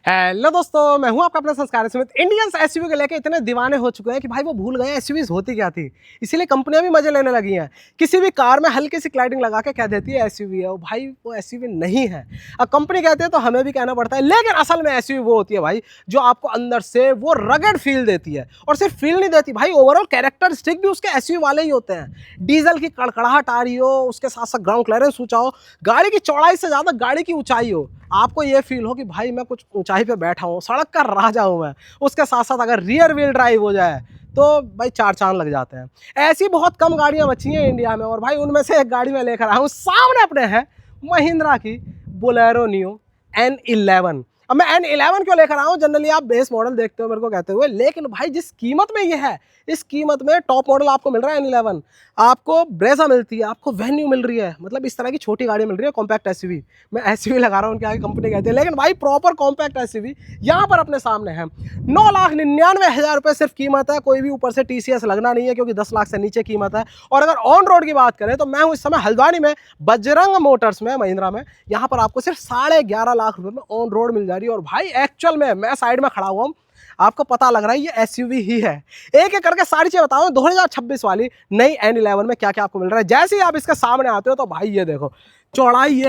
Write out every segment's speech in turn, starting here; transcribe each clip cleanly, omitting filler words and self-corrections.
Hello दोस्तों, मैं हूं आपका अपना संस्कार समित। इंडियंस एसयूवी को लेके इतने दीवाने हो चुके हैं कि भाई वो भूल गए एसयूवीज होती क्या थी। इसीलिए कंपनियां भी मजे लेने लगी हैं। किसी भी कार में हल्की सी क्लाइडिंग लगा के कह देती है एसयूवी है, वो भाई वो एसयूवी नहीं है। अब कंपनी कहती है तो हमें भी कहना पड़ता है, लेकिन असल में एसयूवी वो होती है भाई जो आपको अंदर से वो रगड फील देती है। और सिर्फ फील नहीं देती भाई, ओवरऑल कैरेक्टरिस्टिक भी उसके एसयूवी वाले ही होते हैं। डीजल की कड़कड़ाहट आ रही हो, उसके साथ साथ ग्राउंड क्लियरेंस ऊंचा हो, गाड़ी की चौड़ाई से ज़्यादा गाड़ी की ऊंचाई हो, आपको ये फील हो कि भाई मैं कुछ ऊंचाई पे बैठा हूँ, सड़क का राजा हूँ मैं। उसके साथ साथ अगर रियर व्हील ड्राइव हो जाए तो भाई चार चांद लग जाते हैं। ऐसी बहुत कम गाड़ियाँ बची हैं इंडिया में, और भाई उनमें से एक गाड़ी में लेकर आया हूँ। सामने अपने है महिंद्रा की बोलेरो नियो N11। अब मैं N11 क्यों लेकर आया हूँ, जनरली आप बेस मॉडल देखते हो मेरे को कहते हुए, लेकिन भाई जिस कीमत में ये है, इस कीमत में टॉप मॉडल आपको मिल रहा है N11। आपको ब्रेजा मिलती है, आपको वेन्यू मिल रही है, मतलब इस तरह की छोटी गाड़ी मिल रही है, कॉम्पैक्ट एसयूवी। मैं एसयूवी लगा रहा हूँ, उनके आगे कंपनी कहती है, लेकिन भाई प्रॉपर कॉम्पैक्ट एसयूवी यहाँ पर अपने सामने है। 9,99,000 रुपये सिर्फ कीमत है। कोई भी ऊपर से TCS लगना नहीं है, क्योंकि 10 लाख से नीचे कीमत है। और अगर ऑन रोड की बात करें तो मैं हूँ इस समय हल्द्वानी में, बजरंग मोटर्स में, महिंद्रा में। यहाँ पर आपको सिर्फ 11.5 लाख रुपए में ऑन रोड मिल जा रही है। और भाई एक्चुअल में मैं साइड में खड़ा हुआ हूँ, आपको पता लग रहा है ये एसयूवी ही है। एक एक करके सारी चीजें बताऊं 2026 वाली नई N11 में क्या क्या आपको मिल रहा है। जैसे ही आप इसके सामने आते हो तो भाई ये देखो, चौड़ाई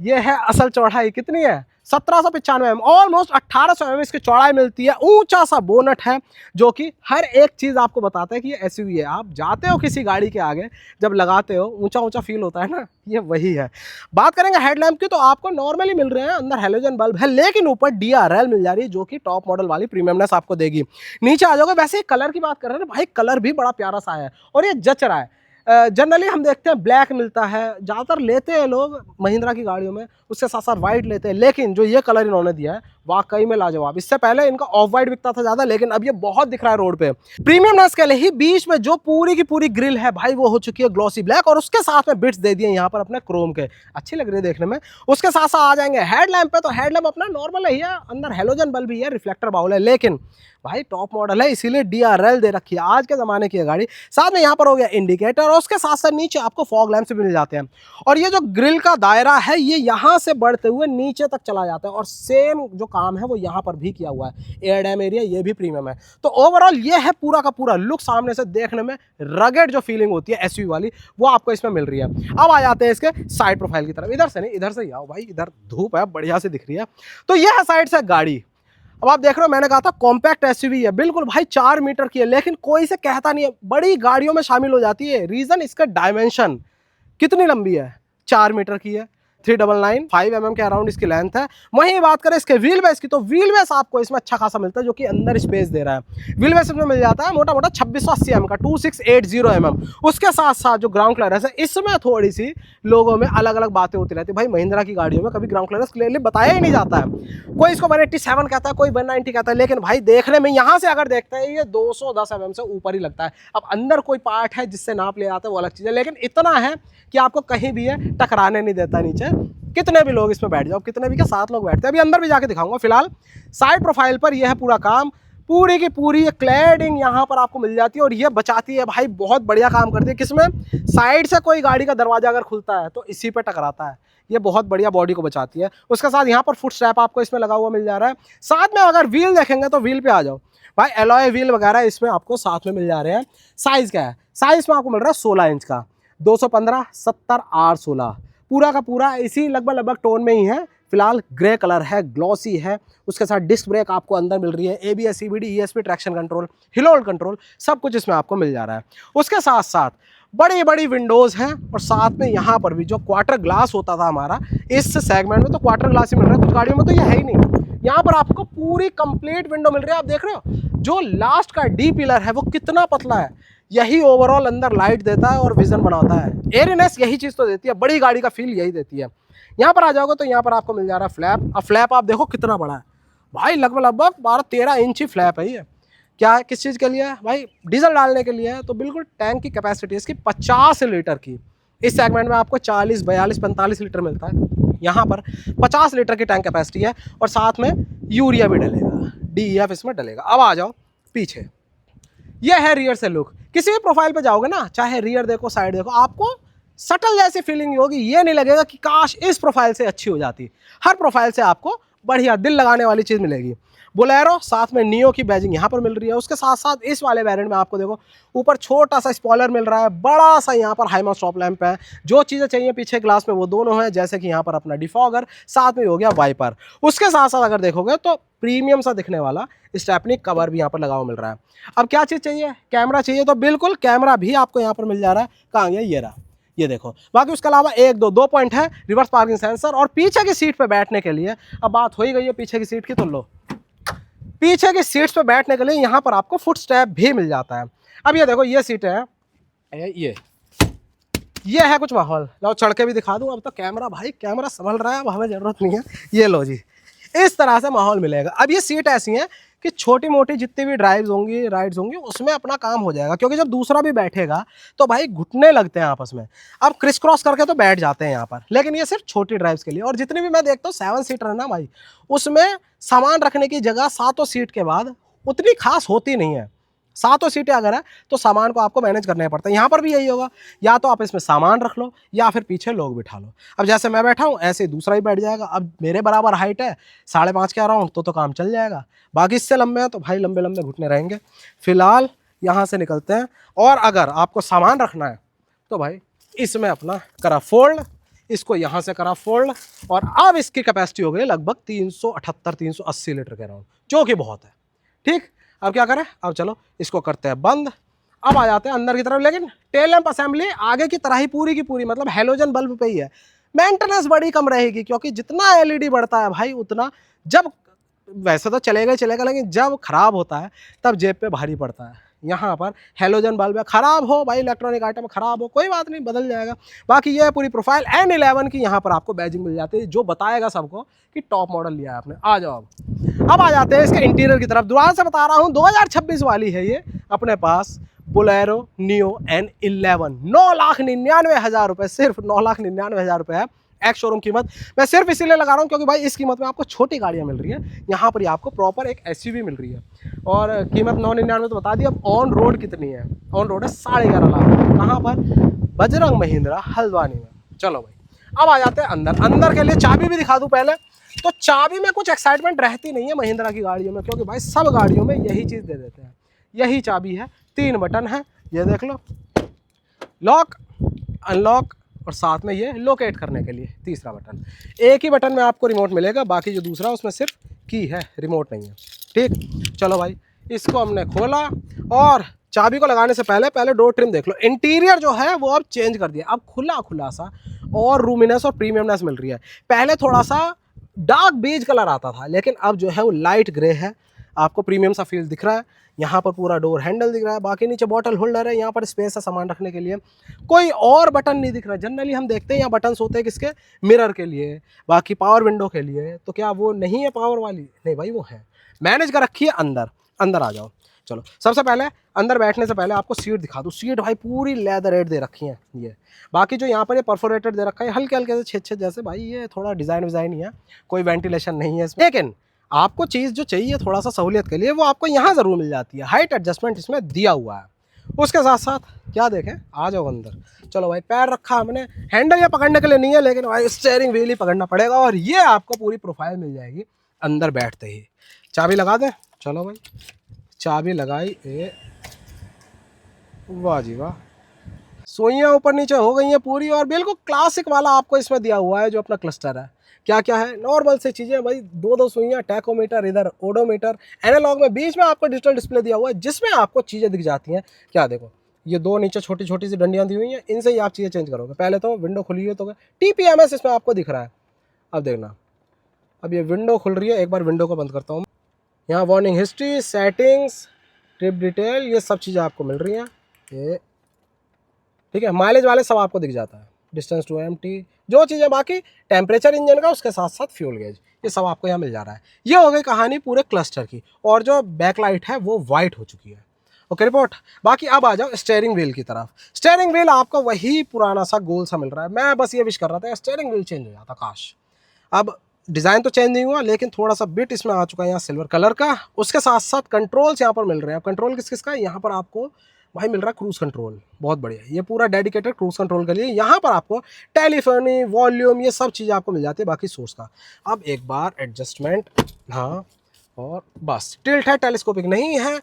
ये है असल चौड़ाई कितनी है, 1795 mm, ऑलमोस्ट 1800 mm इसकी चौड़ाई मिलती है। ऊंचा सा बोनट है जो कि हर एक चीज़ आपको बताता है कि ये एसयूवी है। आप जाते हो किसी गाड़ी के आगे, जब लगाते हो ऊंचा ऊंचा फील होता है ना, ये वही है। बात करेंगे हेडलैम्प की, तो आपको नॉर्मली मिल रहे हैं, अंदर हेलोजन बल्ब है, लेकिन ऊपर DRL मिल जा रही है जो कि टॉप मॉडल वाली प्रीमियमनेस आपको देगी। नीचे आ जाओगे, वैसे कलर की बात कर रहे हैं भाई, कलर भी बड़ा प्यारा सा है और ये जच रहा है। जनरली हम देखते हैं ब्लैक मिलता है, ज़्यादातर लेते हैं लोग महिंद्रा की गाड़ियों में, उसके साथ साथ वाइट लेते हैं, लेकिन जो ये कलर इन्होंने दिया है वाकई में लाजवाब। इससे पहले इनका ऑफ वाइट बिकता था ज़्यादा, लेकिन अब ये बहुत दिख रहा है रोड पे। प्रीमियमनेस के लिए ही बीच में जो पूरी की पूरी ग्रिल है भाई, वो हो चुकी है ग्लॉसी ब्लैक, और उसके साथ में बिट्स दे दिए यहाँ पर अपने क्रोम के, अच्छी लग रही है देखने में। उसके साथ साथ आ जाएंगे हेडलैम्प पे, तो हेडलैम्प अपना नॉर्मल है, अंदर हेलोजन बल्ब भी है, रिफ्लेक्टर बाउल है, लेकिन भाई टॉप मॉडल है इसीलिए DRL दे रखी है, आज के ज़माने की है गाड़ी। साथ में यहाँ पर हो गया इंडिकेटर, और उसके साथ साथ नीचे आपको फॉग लैंप भी मिल जाते हैं। और ये जो ग्रिल का दायरा है ये यहाँ से बढ़ते हुए नीचे तक चला जाता है, और सेम जो काम है वो यहाँ पर भी किया हुआ है। एयर डैम एरिया ये भी प्रीमियम है। तो ओवरऑल ये है पूरा का पूरा लुक, सामने से देखने में रगेड जो फीलिंग होती है एसयूवी वाली, वो आपको इसमें मिल रही है। अब आ जाते हैं इसके साइड प्रोफाइल की तरफ। इधर से नहीं, इधर से ही आओ भाई, इधर धूप है, बढ़िया से दिख रही है। तो ये है साइड से गाड़ी। अब आप देख रहे हो, मैंने कहा था कॉम्पैक्ट एसयूवी है, बिल्कुल भाई 4 मीटर की है, लेकिन कोई से कहता नहीं है, बड़ी गाड़ियों में शामिल हो जाती है। रीजन इसका डायमेंशन, कितनी लंबी है, 4 मीटर की है, 399 5 mm के अराउंड इसकी लेंथ है। वहीं बात करें इसके व्हील बेस की, तो व्हील बेस आपको इसमें अच्छा खासा मिलता है, जो कि अंदर स्पेस दे रहा है। व्हील बेस इसमें मिल जाता है मोटा मोटा 2680 mm का, 2680 mm। उसके साथ साथ जो ग्राउंड क्लियरेंस है, इसमें थोड़ी सी लोगों में अलग अलग बातें होती रहती है। भाई महिंद्रा की गाड़ियों में कभी ग्राउंड क्लियरेंस क्लियरली बताया ही नहीं जाता है। कोई इसको 187 कहता है, कोई 190 कहता है, लेकिन भाई देखने में यहाँ से अगर देखते हैं ये 210 mm से ऊपर ही लगता है। अब अंदर कोई पार्ट है जिससे नाप ले जाता है वो अलग चीज़ है, लेकिन इतना है कि आपको कहीं भी है टकराने नहीं देता नीचे। कितने भी लोग इसमें बैठ जाओ, कितने भी क्या 7 लोग बैठते हैं। अभी अंदर भी जाके दिखाऊंगा। फिलहाल साइड प्रोफाइल पर यह है पूरा काम, पूरी की पूरी क्लैडिंग यहाँ पर आपको मिल जाती है, और ये बचाती है भाई, बहुत बढ़िया काम करती है। किसमें, साइड से कोई गाड़ी का दरवाजा अगर खुलता है तो इसी पे टकराता है, ये बहुत बढ़िया बॉडी को बचाती है। उसके साथ यहाँ पर फुट स्ट्रैप आपको इसमें लगा हुआ मिल जा रहा है। साथ में अगर व्हील देखेंगे तो व्हील पे आ जाओ भाई, एलॉय व्हील वगैरह इसमें आपको साथ में मिल जा रहे हैं। साइज क्या है, साइज में आपको मिल रहा है 16 इंच का, 215 70 R16, पूरा का पूरा इसी लगभग टोन में ही है। फिलहाल ग्रे कलर है, ग्लॉसी है। उसके साथ डिस्क ब्रेक आपको अंदर मिल रही है, ABS CBD ESP traction control, hill hold control, सब कुछ इसमें आपको मिल जा रहा है। उसके साथ साथ बड़ी बड़ी विंडोज़ हैं, और साथ में यहाँ पर भी जो क्वार्टर ग्लास होता था हमारा इस सेगमेंट में, तो क्वार्टर ग्लास ही मिल रहा है। कुछ गाड़ियों में तो ये है ही नहीं, यहाँ पर आपको पूरी कंप्लीट विंडो मिल रही है। आप देख रहे हो जो लास्ट का D पिलर है वो कितना पतला है, यही ओवरऑल अंदर लाइट देता है और विजन बनाता है। एयरीनेस यही चीज़ तो देती है, बड़ी गाड़ी का फील यही देती है। यहाँ पर आ जाओगे तो यहाँ पर आपको मिल जा रहा है फ्लैप। अब फ्लैप आप देखो कितना बड़ा है भाई, लगभग 12-13 इंच ही फ्लैप है ये। क्या है, किस चीज़ के लिए है भाई, डीजल डालने के लिए है। तो बिल्कुल टैंक की कैपेसिटी इसकी 50 लीटर की, इस सेगमेंट में आपको 40 42 45 लीटर मिलता है, यहाँ पर 50 लीटर की टैंक कैपेसिटी है, और साथ में यूरिया भी डलेगा, DEF इसमें डलेगा। अब आ जाओ पीछे, यह है रियर से लुक। किसी भी प्रोफाइल पे जाओगे ना, चाहे रियर देखो साइड देखो, आपको सटल जैसी फीलिंग होगी, ये नहीं लगेगा कि काश इस प्रोफाइल से अच्छी हो जाती। हर प्रोफाइल से आपको बढ़िया दिल लगाने वाली चीज़ मिलेगी। बोलेरो साथ में नियो की बैजिंग यहाँ पर मिल रही है। उसके साथ साथ इस वाले वेरिएंट में आपको देखो ऊपर छोटा सा स्पॉइलर मिल रहा है, बड़ा सा यहाँ पर हाई माउस स्टॉप लैंप है। जो चीज़ें चाहिए पीछे ग्लास में वो दोनों हैं, जैसे कि यहाँ पर अपना डिफॉगर, साथ में हो गया वाइपर। उसके साथ साथ अगर देखोगे तो प्रीमियम सा दिखने वाला स्टेपनी कवर भी यहाँ पर लगा हुआ मिल रहा है। अब क्या चीज़ चाहिए, कैमरा चाहिए तो बिल्कुल कैमरा भी आपको यहाँ पर मिल जा रहा है। कहाँ गया, ये रहा, ये देखो। बाकी उसके अलावा एक दो पॉइंट है, रिवर्स पार्किंग सेंसर और पीछे की सीट पे बैठने के लिए। अब बात हो ही गई है पीछे की सीट की, तो लो पीछे की सीट्स पे बैठने के लिए यहाँ पर आपको फुट स्टेप भी मिल जाता है। अब ये देखो ये सीट है, ये है कुछ माहौल। लो चढ़ के भी दिखा दूँ। अब तो कैमरा भाई कैमरा संभल रहा है, अब हमें ज़रूरत नहीं है। ये लो जी, इस तरह से माहौल मिलेगा। अब ये सीट ऐसी है कि छोटी मोटी जितनी भी ड्राइव्स होंगी, राइड्स होंगी, उसमें अपना काम हो जाएगा, क्योंकि जब दूसरा भी बैठेगा तो भाई घुटने लगते हैं आपस में। अब क्रिस क्रॉस करके तो बैठ जाते हैं यहाँ पर, लेकिन ये सिर्फ छोटी ड्राइव्स के लिए। और जितनी भी मैं देखता हूँ 7 सीटर है ना भाई, उसमें सामान रखने की जगह 7 सीट के बाद उतनी खास होती नहीं है। 7 सीटें अगर है तो सामान को आपको मैनेज करना पड़ता है। यहाँ पर भी यही होगा, या तो आप इसमें सामान रख लो या फिर पीछे लोग बिठा लो। अब जैसे मैं बैठा हूँ ऐसे दूसरा ही बैठ जाएगा। अब मेरे बराबर हाइट है, 5.5 के अराउंड, तो काम चल जाएगा। बाकी इससे लंबे हैं तो भाई लंबे लंबे घुटने रहेंगे। फिलहाल यहाँ से निकलते हैं, और अगर आपको सामान रखना है तो भाई इसमें अपना करा फोल्ड, इसको यहाँ से करा फोल्ड, और अब इसकी कैपेसिटी हो गई लगभग 378-380 लीटर के अराउंड, जो कि बहुत है। ठीक, अब क्या करें, अब चलो इसको करते हैं बंद। अब आ जाते हैं अंदर की तरफ। लेकिन टेल लैंप असेंबली आगे की तरह ही पूरी की पूरी, मतलब हेलोजन बल्ब पे ही है। मेंटेनेंस बड़ी कम रहेगी, क्योंकि जितना एलईडी बढ़ता है भाई उतना, जब वैसे तो चलेगा ही चलेगा, लेकिन जब खराब होता है तब जेब पे भारी पड़ता है। यहाँ पर हेलोजन बल्ब है, खराब हो भाई, इलेक्ट्रॉनिक आइटम खराब हो, कोई बात नहीं, बदल जाएगा। बाकी ये है पूरी प्रोफाइल। N11 की यहाँ पर आपको बैजिंग मिल जाती है, जो बताएगा सबको कि टॉप मॉडल लिया है आपने। आ जाओ अब आ जाते हैं इसके इंटीरियर की तरफ। दोबारा से बता रहा हूँ 2026 वाली है ये अपने पास बोलेरो नियो N11। 9,99,000 रुपये, सिर्फ 9,99,000 रुपये है एक्स शोरूम कीमत। मैं सिर्फ इसीलिए लगा रहा हूँ क्योंकि भाई इस कीमत में आपको छोटी गाड़ियाँ मिल रही है, यहाँ पर आपको प्रॉपर एक एसयूवी मिल रही है। और कीमत 9,99 तो बता दी। अब ऑन रोड कितनी है, ऑन रोड है 11.5 लाख। कहाँ पर, बजरंग महिंद्रा हल्द्वानी में। चलो भाई अब आ जाते हैं अंदर। अंदर के लिए चाबी भी दिखा दूँ पहले। तो चाबी में कुछ एक्साइटमेंट रहती नहीं है महिंद्रा की गाड़ियों में, क्योंकि भाई सब गाड़ियों में यही चीज़ दे देते हैं। यही चाबी है, 3 बटन है, ये देख लो, लॉक, अनलॉक, और साथ में ये लोकेट करने के लिए तीसरा बटन। एक ही बटन में आपको रिमोट मिलेगा, बाकी जो दूसरा उसमें सिर्फ की है, रिमोट नहीं है। ठीक, चलो भाई इसको हमने खोला, और चाबी को लगाने से पहले डोर ट्रिम देख लो। इंटीरियर जो है वो अब चेंज कर दिया, अब खुला खुला सा और रूमिनेस और प्रीमियमनेस मिल रही है। पहले थोड़ा सा डार्क बेज कलर आता था, लेकिन अब जो है वो लाइट ग्रे है, आपको प्रीमियम सा फील दिख रहा है। यहाँ पर पूरा डोर हैंडल दिख रहा है, बाकी नीचे बॉटल होल्डर है, यहाँ पर स्पेस है सामान रखने के लिए। कोई और बटन नहीं दिख रहा। जनरली हम देखते हैं यहाँ बटन्स होते हैं किसके, मिरर के लिए, बाकी पावर विंडो के लिए। तो क्या वो नहीं है पावर वाली? नहीं भाई, वो है, मैनेज कर रखी है अंदर। अंदर आ जाओ। चलो सबसे पहले अंदर बैठने से पहले आपको सीट दिखा दूँ। सीट भाई पूरी लेदर रेड दे रखी है ये। बाकी जो यहाँ पर ये परफोरेटेड दे रखा है हल्के हल्के से छेद जैसे, भाई ये थोड़ा डिज़ाइन विज़ाइन ही है, कोई वेंटिलेशन नहीं है इसमें। लेकिन आपको चीज़ जो चाहिए थोड़ा सा सहूलियत के लिए, वो आपको यहाँ ज़रूर मिल जाती है। हाइट एडजस्टमेंट इसमें दिया हुआ है। उसके साथ साथ क्या देखें, आ जाओ अंदर। चलो भाई पैर रखा हमने, हैंडल ये पकड़ने के लिए नहीं है, लेकिन भाई स्टीयरिंग व्हील ही पकड़ना पड़ेगा। और ये आपको पूरी प्रोफाइल मिल जाएगी अंदर बैठते ही। चाबी लगा दें, चलो भाई चाबी लगाई, वाह जी वाह, सुइयाँ ऊपर नीचे हो गई हैं पूरी। और बिल्कुल क्लासिक वाला आपको इसमें दिया हुआ है जो अपना क्लस्टर है। क्या क्या है, नॉर्मल से चीज़ें भाई, 2 सुइयाँ, टैकोमीटर, इधर ओडोमीटर, एनालॉग में बीच में आपको डिजिटल डिस्प्ले दिया हुआ है, जिसमें आपको चीज़ें दिख जाती हैं। क्या देखो, ये 2 नीचे छोटी छोटी सी डंडियाँ दी हुई हैं, इनसे ही आप चीज़ें चेंज करोगे। पहले तो विंडो खुली है तो TPMS इसमें आपको दिख रहा है। अब देखना, अब ये विंडो खुल रही है, एक बार विंडो को बंद करता हूँ। यहाँ warning history, settings, trip detail, ये सब चीज़ें आपको मिल रही हैं। ये ठीक है, माइलेज वाले सब आपको दिख जाता है, डिस्टेंस टू एम्प्टी, जो चीज़ें, बाकी टेम्परेचर इंजन का, उसके साथ साथ फ्यूल गेज, ये सब आपको यहाँ मिल जा रहा है। ये हो गई कहानी पूरे क्लस्टर की। और जो बैकलाइट है वो वाइट हो चुकी है। Okay report. बाकी अब आ जाओ स्टीयरिंग व्हील की तरफ। स्टीयरिंग व्हील आपको वही पुराना सा गोल सा मिल रहा है। मैं बस ये विश कर रहा था स्टीयरिंग व्हील चेंज हो जाता काश। अब डिज़ाइन तो चेंज नहीं हुआ, लेकिन थोड़ा सा बिट इसमें आ चुका है यहाँ सिल्वर कलर का। उसके साथ साथ कंट्रोल्स यहाँ पर मिल रहे हैं। कंट्रोल किस किस का, यहाँ पर आपको भाई मिल रहा है क्रूज कंट्रोल, बहुत बढ़िया, ये पूरा डेडिकेटेड क्रूज कंट्रोल के लिए। यहाँ पर आपको टेलीफोनी, वॉल्यूम, ये सब चीज़ें आपको मिल जाती है बाकी सोर्स का। अब एक बार एडजस्टमेंट, हाँ, और बस टिल्ट है, टेलीस्कोपिक नहीं है।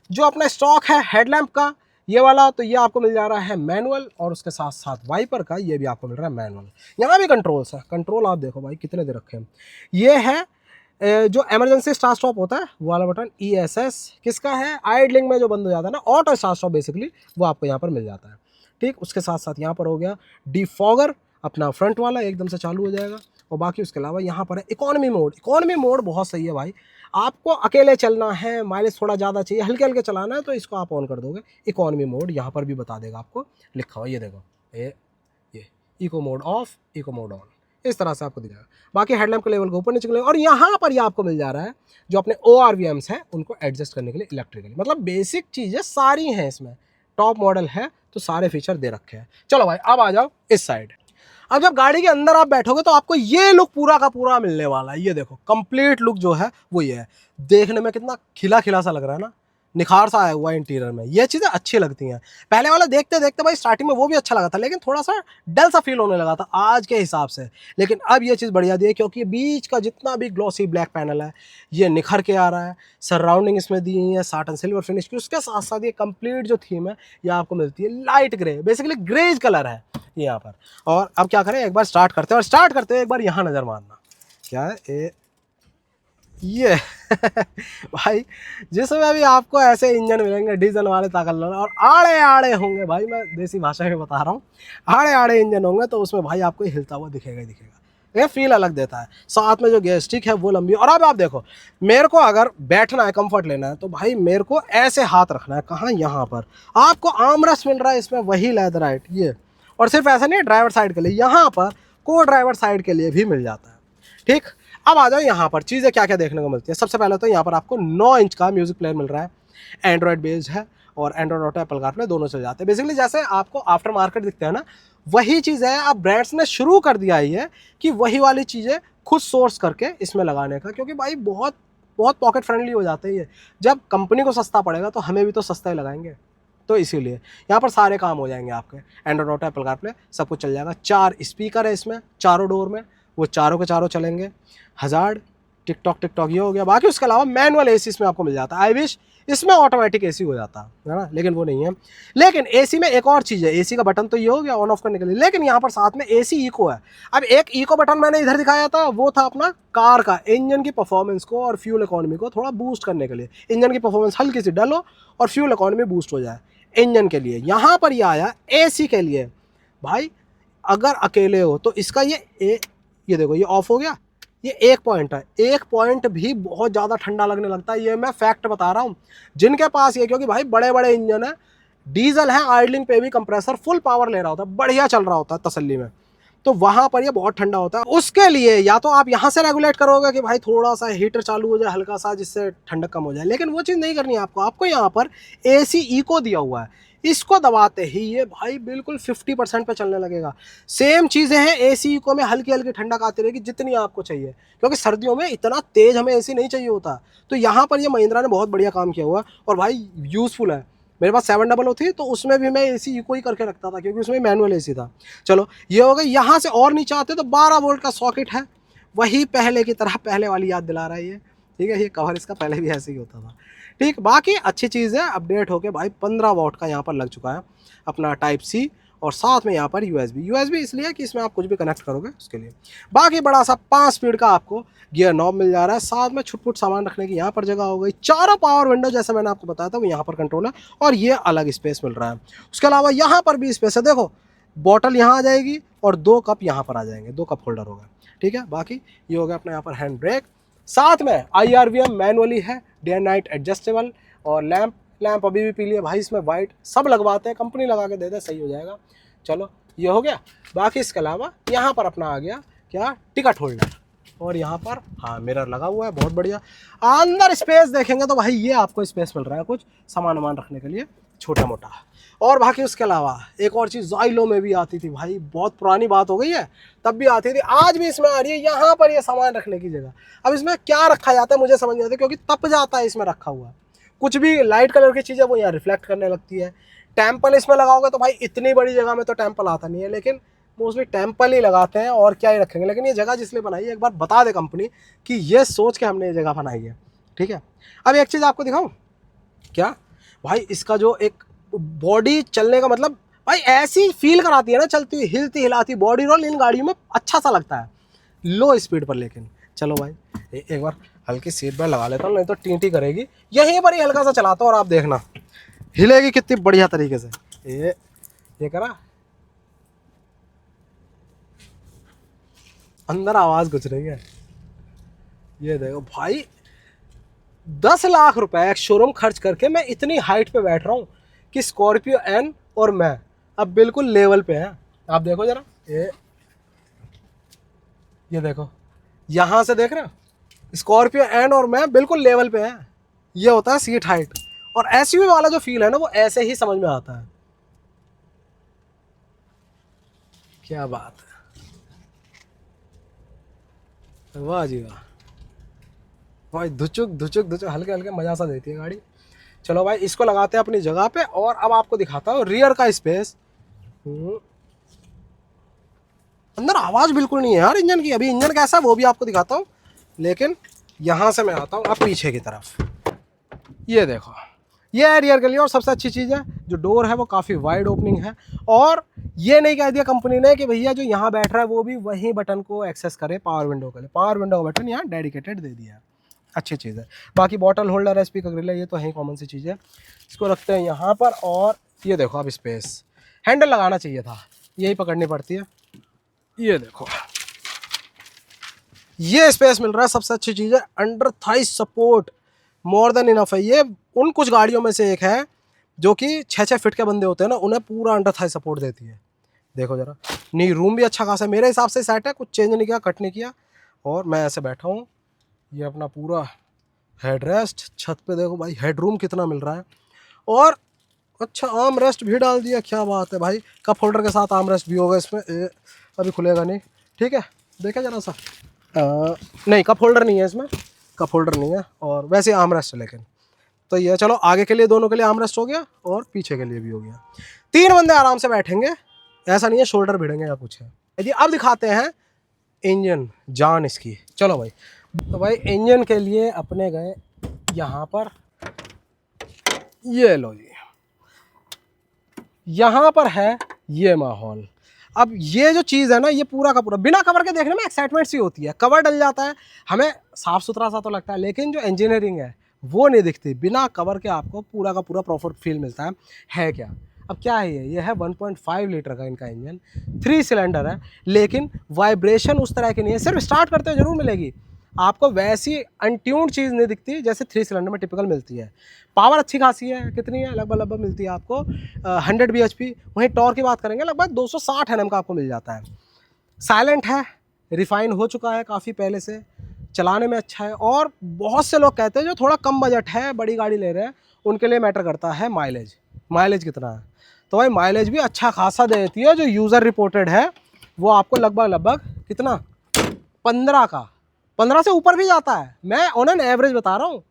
जो अपना स्टॉक है हेडलैम्प का ये वाला, तो ये आपको मिल जा रहा है मैनुअल, और उसके साथ साथ वाइपर का ये भी आपको मिल रहा है मैनुअल। यहाँ भी कंट्रोल्स है, कंट्रोल आप देखो भाई कितने दे रखे हैं। ये है जो इमरजेंसी स्टार्ट स्टॉप होता है वो वाला बटन, ESS किसका है, आइडलिंग में जो बंद हो जाता है ना, ऑटो स्टार्ट स्टॉप बेसिकली, वो आपको यहाँ पर मिल जाता है। ठीक, उसके साथ साथ यहाँ पर हो गया डिफॉगर, अपना फ्रंट वाला एकदम से चालू हो जाएगा। और बाकी उसके अलावा यहाँ पर है इकोनॉमी मोड। इकोनॉमी मोड बहुत सही है भाई, आपको अकेले चलना है, माइलेज थोड़ा ज़्यादा चाहिए, हल्के हल्के चलाना है, तो इसको आप ऑन कर दोगे। इकोनॉमी मोड यहाँ पर भी बता देगा आपको, लिखा हुआ ये देखो, ये eco mode off, eco mode on, इस तरह से आपको दिखाएगा। बाकी हेडलैम्प के लेवल को ऊपर नीचे करेंगे। और यहाँ पर ये आपको मिल जा रहा है जो अपने ORVMs हैं उनको एडजस्ट करने के लिए इलेक्ट्रिकली, मतलब बेसिक चीज़ें सारी हैं इसमें, टॉप मॉडल है तो सारे फीचर दे रखे हैं। चलो भाई अब आ जाओ इस साइड। अब जब गाड़ी के अंदर आप बैठोगे तो आपको ये लुक पूरा का पूरा मिलने वाला है। ये देखो कंप्लीट लुक जो है वो ये है, देखने में कितना खिला खिला सा लग रहा है ना, निखार सा आया हुआ है इंटीरियर में, ये चीज़ें अच्छी लगती हैं। पहले वाला देखते देखते भाई स्टार्टिंग में वो भी अच्छा लगा था, लेकिन थोड़ा सा डल सा फील होने लगा था आज के हिसाब से। लेकिन अब ये चीज़ बढ़िया दी है, क्योंकि बीच का जितना भी ग्लॉसी ब्लैक पैनल है ये निखर के आ रहा है। सराउंडिंग इसमें दी है साटन सिल्वर फिनिश की, उसके साथ साथ ये कंप्लीट जो थीम है ये आपको मिलती है light grey, basically greys colour है ये यहाँ पर। और अब क्या करें, एक बार स्टार्ट करते हैं, और स्टार्ट करते हैं एक बार यहाँ नज़र मारना क्या है ये भाई जिसमें अभी आपको ऐसे इंजन मिलेंगे डीजल वाले ताकत वाले, और आड़े आड़े होंगे भाई, मैं देसी भाषा में बता रहा हूँ, आड़े आड़े इंजन होंगे, तो उसमें भाई आपको हिलता हुआ दिखेगा ही दिखेगा, ये फील अलग देता है। साथ में जो गेयर स्टिक है वो लंबी। और अब आप देखो, मेरे को अगर बैठना है, कंफर्ट लेना है, तो भाई मेरे को ऐसे हाथ रखना है, कहाँ, यहाँ पर आपको आर्मरेस्ट मिल रहा है इसमें, वही लेदराइट ये। और सिर्फ ऐसा नहीं, ड्राइवर साइड के लिए यहाँ पर को ड्राइवर साइड के लिए भी मिल जाता है। ठीक, अब आ जाओ यहाँ पर चीज़ें क्या क्या देखने को मिलती है। सबसे पहले तो यहाँ पर आपको 9 इंच का म्यूजिक प्लेयर मिल रहा है, एंड्रॉयड बेस्ड है, और एंड्रॉयड ऑटो एप्पल कारप्ले दोनों चल जाते हैं। बेसिकली जैसे आपको आफ्टर मार्केट दिखते हैं ना, वही चीज़ है। अब ब्रांड्स ने शुरू कर दिया ही है कि वही वाली चीज़ें खुद सोर्स करके इसमें लगाने का, क्योंकि भाई बहुत बहुत पॉकेट फ्रेंडली हो जाते हैं ये। जब कंपनी को सस्ता पड़ेगा तो हमें भी तो सस्ता ही लगाएंगे, तो इसीलिए यहाँ पर सारे काम हो जाएंगे आपके। एंड्रॉयड ऑटो एप्पल कारप्ले सब कुछ चल जाएगा। 4 स्पीकर है इसमें चारों डोर में, वो चारों के चारों चलेंगे। हज़ार्ड, टिकटॉक ये हो गया। बाकी उसके अलावा मैनुअल एसी इसमें आपको मिल जाता है। आई विश इसमें ऑटोमेटिक एसी हो जाता है ना, लेकिन वो नहीं है। लेकिन एसी में एक और चीज़ है, एसी का बटन तो ये हो गया ऑन ऑफ करने के लिए, लेकिन यहाँ पर साथ में एसी इको है। अब एक इको बटन मैंने इधर दिखाया था, वो था अपना कार का इंजन की परफॉर्मेंस को और फ्यूल इकोनॉमी को थोड़ा बूस्ट करने के लिए। इंजन की परफॉर्मेंस हल्की सी डल हो और फ्यूल इकोनॉमी बूस्ट हो जाए इंजन के लिए। यहाँ पर ये आया एसी के लिए। भाई अगर अकेले हो तो इसका ये देखो, ये ऑफ हो गया, ये एक पॉइंट है, एक पॉइंट भी बहुत ज़्यादा ठंडा लगने लगता है। ये मैं फैक्ट बता रहा हूँ जिनके पास ये, क्योंकि भाई बड़े बड़े इंजन है, डीजल है, आइडलिंग पे भी कंप्रेसर फुल पावर ले रहा होता है, बढ़िया चल रहा होता है तसल्ली में, तो वहाँ पर ये बहुत ठंडा होता है। उसके लिए या तो आप यहाँ से रेगुलेट करोगे कि भाई थोड़ा सा हीटर चालू हो जाए हल्का सा, जिससे ठंडक कम हो जाए, लेकिन वो चीज़ नहीं करनी है आपको यहाँ पर एसी इको दिया हुआ है, इसको दबाते ही ये भाई बिल्कुल 50% पे चलने लगेगा। सेम चीज़ें हैं एसी इको में, हल्की हल्की ठंडक आती रहेगी जितनी आपको चाहिए, क्योंकि सर्दियों में इतना तेज हमें एसी नहीं चाहिए होता। तो यहाँ पर ये महिंद्रा ने बहुत बढ़िया काम किया हुआ है, और भाई यूज़फुल है। मेरे पास 700 थी तो उसमें भी मैं एसी इको ही करके रखता था, क्योंकि उसमें मैनुअल एसी था। चलो ये हो गई। यहाँ से और नीचे आते तो 12 वोल्ट का सॉकेट है, वही पहले की तरह, पहले वाली याद दिला रहा है ये। ठीक है, ये कवर इसका पहले भी ऐसे ही होता था। ठीक, बाकी अच्छी चीज़ है, अपडेट होके भाई 15 वॉट का यहाँ पर लग चुका है अपना टाइप सी, और साथ में यहाँ पर USB इसलिए कि इसमें आप कुछ भी कनेक्ट करोगे उसके लिए। बाकी बड़ा सा 5 स्पीड का आपको गियर नॉब मिल जा रहा है, साथ में छुटपुट सामान रखने की यहाँ पर जगह हो गई। चारों पावर विंडो जैसे मैंने आपको बताया था वो यहाँ पर कंट्रोल है, और ये अलग स्पेस मिल रहा है। उसके अलावा यहाँ पर भी स्पेस है, देखो बॉटल यहाँ आ जाएगी और 2 कप यहाँ पर आ जाएंगे, 2 कप होल्डर होगा। ठीक है, बाकी ये हो गया अपना यहाँ पर हैंड ब्रेक, साथ में IRVM मैनुअली है, डे एंड नाइट एडजस्टेबल, और लैंप अभी भी पीली है भाई इसमें, वाइट सब लगवाते हैं, कंपनी लगा के दे दे सही हो जाएगा। चलो ये हो गया। बाकी इसके अलावा यहाँ पर अपना आ गया क्या, टिकट होल्डर, और यहाँ पर हाँ मिरर लगा हुआ है, बहुत बढ़िया। अंदर स्पेस देखेंगे तो भाई ये आपको स्पेस मिल रहा है कुछ सामान वामान रखने के लिए छोटा मोटा। और बाकी उसके अलावा एक और चीज़ ज़ाइलो में भी आती थी भाई, बहुत पुरानी बात हो गई है, तब भी आती थी, आज भी इसमें आ रही है, यहाँ पर ये सामान रखने की जगह। अब इसमें क्या रखा जाता है मुझे समझ नहीं आता, क्योंकि तप जाता है इसमें रखा हुआ, कुछ भी लाइट कलर की चीज़ें वो यहाँ रिफ्लेक्ट करने लगती है। टेम्पल इसमें लगाओगे तो भाई इतनी बड़ी जगह में तो टेम्पल आता नहीं है, लेकिन मोस्टली टेम्पल ही लगाते हैं और क्या ही रखेंगे। लेकिन ये जगह जिसने बनाई है एक बार बता दे कंपनी कि ये सोच के हमने ये जगह बनाई है, ठीक है। अब एक चीज़ आपको दिखाऊं क्या भाई, इसका जो एक बॉडी चलने का मतलब भाई ऐसी फील कराती है ना, चलती हुई हिलती हिलाती बॉडी रोल इन गाड़ियों में अच्छा सा लगता है लो स्पीड पर। लेकिन चलो भाई एक बार हल्की सीट बेल्ट लगा लेता हूँ, नहीं तो टी करेगी। यहीं पर ही हल्का सा चलाता हूँ और आप देखना हिलेगी कितनी बढ़िया तरीके से। ये करा, अंदर आवाज गुज रही है। ये देखो भाई 10 लाख रुपए एक शोरूम खर्च करके मैं इतनी हाइट पे बैठ रहा हूँ कि स्कॉर्पियो एन और मैं अब बिल्कुल लेवल पे हैं। आप देखो जरा, ये देखो यहां से देख रहे हो, स्कॉर्पियो एन और मैं बिल्कुल लेवल पे हैं। ये होता है सीट हाइट, और एसयूवी वाला जो फील है ना वो ऐसे ही समझ में आता है। क्या बात है, वाह जी वाह भाई, धुचुक धुचुक धुचुक हल्के हल्के मजा सा देती है गाड़ी। चलो भाई इसको लगाते हैं अपनी जगह पे, और अब आपको दिखाता हूँ रियर का स्पेस। अंदर आवाज बिल्कुल नहीं है यार इंजन की, अभी इंजन कैसा है वो भी आपको दिखाता हूँ। लेकिन यहां से मैं आता हूँ अब पीछे की तरफ। ये देखो ये है रियर के लिए, और सबसे अच्छी चीज़ है जो डोर है वो काफ़ी वाइड ओपनिंग है। और ये नहीं कह दिया कंपनी ने कि भैया जो यहाँ बैठ रहा है वो भी वही बटन को एक्सेस करे पावर विंडो के लिए। पावर विंडो का बटन यहाँ डेडिकेटेड दे दिया है, अच्छी चीज़ है। बाकी बॉटल होल्डर है, स्पीकर ग्रिल है, ये तो है कॉमन सी चीज़ है। इसको रखते हैं यहाँ पर, और ये देखो अब स्पेस, हैंडल लगाना चाहिए था, यही पकड़नी पड़ती है। ये देखो ये स्पेस मिल रहा है, सबसे अच्छी चीज़ है। Under Thai support more than enough है। ये उन कुछ गाड़ियों में से एक है जो कि 6-6 फीट के बंदे होते हैं ना, उन्हें पूरा अंडर थाई सपोर्ट देती है। देखो जरा, नी रूम भी अच्छा खासा है, मेरे हिसाब से सेट है, कुछ चेंज नहीं किया, कट नहीं किया। और मैं ऐसे बैठा हूँ, ये अपना पूरा हेड रेस्ट, छत पे देखो भाई हेड रूम कितना मिल रहा है। और अच्छा आर्म रेस्ट भी डाल दिया, क्या बात है भाई, कप होल्डर के साथ आर्म रेस्ट भी होगा इसमें। अभी खुलेगा नहीं, ठीक है, देखा जरा सा। नहीं कप होल्डर नहीं है इसमें, कप होल्डर नहीं है, और वैसे आर्म रेस्ट है। लेकिन तो ये चलो आगे के लिए दोनों के लिए आर्म रेस्ट हो गया और पीछे के लिए भी हो गया। 3 बंदे आराम से बैठेंगे, ऐसा नहीं है शोल्डर भिड़ेंगे या कुछ है। यदि अब दिखाते हैं इंजन जान इसकी। चलो भाई, तो भाई इंजन के लिए अपने गए यहाँ पर, ये लो जी, यहाँ पर है ये माहौल। अब ये जो चीज़ है ना, ये पूरा का पूरा बिना कवर के देखने में एक्साइटमेंट सी होती है। कवर डल जाता है, हमें साफ सुथरा सा तो लगता है, लेकिन जो इंजीनियरिंग है वो नहीं दिखती। बिना कवर के आपको पूरा का पूरा प्रॉपर फील मिलता है क्या। अब क्या है ये है 1.5 लीटर का इनका इंजन, 3 सिलेंडर है, लेकिन वाइब्रेशन उस तरह की नहीं है। सिर्फ स्टार्ट करते हुए जरूर मिलेगी आपको, वैसी अनट्यून्ड चीज़ नहीं दिखती जैसे 3 सिलेंडर में टिपिकल मिलती है। पावर अच्छी खासी है, कितनी है, लगभग मिलती है आपको 100 bhp। वहीं टॉर्क की बात करेंगे लगभग 260 Nm का आपको मिल जाता है। साइलेंट है, रिफाइन हो चुका है काफ़ी पहले से, चलाने में अच्छा है। और बहुत से लोग कहते हैं जो थोड़ा कम बजट है, बड़ी गाड़ी ले रहे हैं, उनके लिए मैटर करता है माइलेज। माइलेज कितना है, तो भाई माइलेज भी अच्छा खासा देती है। जो यूज़र रिपोर्टेड है वो आपको लगभग कितना 15 से ऊपर भी जाता है। मैं ऑन एन एवरेज बता रहा हूँ,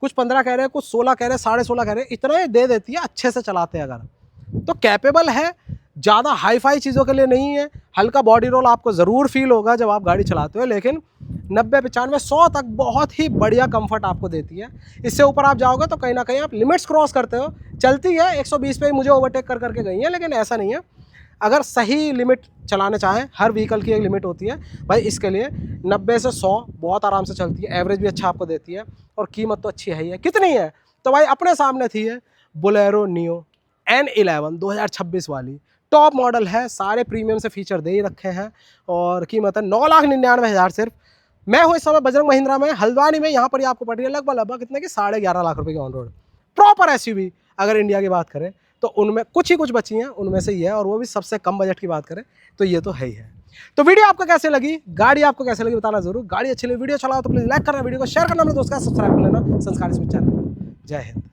कुछ 15 कह रहे हैं, कुछ 16 कह रहे हैं, 16.5 कह रहे हैं, इतना ही दे देती है अच्छे से चलाते हैं अगर तो। कैपेबल है, ज़्यादा हाई फाई चीज़ों के लिए नहीं है। हल्का बॉडी रोल आपको ज़रूर फील होगा जब आप गाड़ी चलाते हो, लेकिन 90, 95, 100 तक बहुत ही बढ़िया कंफर्ट आपको देती है। इससे ऊपर आप जाओगे तो कहीं ना कहीं आप लिमिट्स क्रॉस करते हो। चलती है 120 पे मुझे ओवरटेक करके गई है, लेकिन ऐसा नहीं है। अगर सही लिमिट चलाना चाहें, हर व्हीकल की एक लिमिट होती है भाई, इसके लिए 90 से 100 बहुत आराम से चलती है। एवरेज भी अच्छा आपको देती है, और कीमत तो अच्छी है ही है। कितनी है, तो भाई अपने सामने थी है बोलेरो नियो N11 2026 वाली, टॉप मॉडल है, सारे प्रीमियम से फीचर दे ही रखे हैं, और कीमत है 9,99,000 सिर्फ। मैं हूँ इस समय बजरंग महिंद्रा में, हल्द्वानी में। यहाँ पर ही आपको पड़ रही है लगभग कितने की 11.5 लाख रुपए की ऑन रोड प्रॉपर एसयूवी। अगर इंडिया की बात करें तो उनमें कुछ ही कुछ बची हैं, उनमें से ही है, और वो भी सबसे कम बजट की बात करें तो ये तो है ही है। तो वीडियो आपको कैसे लगी, गाड़ी आपको कैसे लगी बताना जरूर। गाड़ी अच्छी लगी, वीडियो चलाओ तो प्लीज लाइक करना, वीडियो को शेयर करना, अपने दोस्त का सब्सक्राइब कर लेना संस्कार स्मिथ चैनल। जय हिंद।